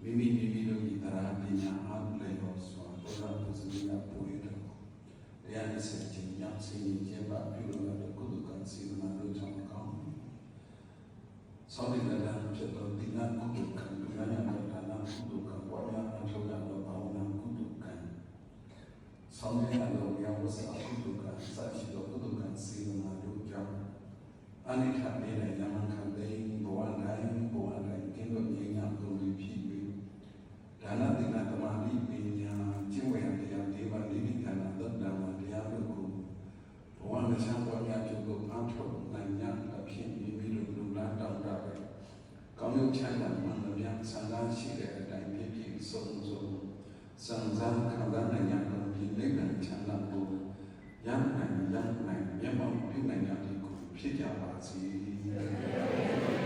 မိမိတို့ဤတရားပညာအားလည်းရောစွာဘုရားပုစမိယပွေတော်တရားနဲ့ဆက်ခြင်းကြောင့်ဆင်းရဲခြင်းပါပြုလို့ရတဲ့ကုသကံစေတနာတို့ကြောင့်ကောင်းဆောင်းနေတဲ့ဖြစ်သောဒီနာကုသကံဒုက္ခနာဒါနာကုသကံဝါယာအထောက်ရတော့ဘာဝနာကုသကံဆောင်းနေတော့ရောဝဆအကုသကံစရှိသောကုသကံစေတနာတို့ကြောင့်အနိဋ္ဌနေတဲ့ယမန်ခံတဲ့ဘဝတိုင်းကင်းလို့ငြိမ်းချမ်းကုန်ပြီဖြစ်ပြီးဒါနသီလသမာဓိပညာကျင့်ဝတ်တရား၄ပါးနိဗ္ဗာန်သတ္တမတရားတို့ကိုဘဝမချမ်းပွားများပြုလို့အားထုတ်နိုင်ကြအဖြစ်မိမိတို့လူလားတောင်းတပဲကောင်းကျိုးချမ်းသာမှန်သမျှဆန္ဒရှိတဲ့အတိုင်းပြည့်ပြည့်စုံစုံစံစားခံစားနိုင်ကြတော့ဒီနိဗ္ဗာန်ချမ်းသာဖို့ရနိုင်မျက်မှောက်ပြုနိုင်ကြတဲ့ကိုဖြစ်ကြပါစေ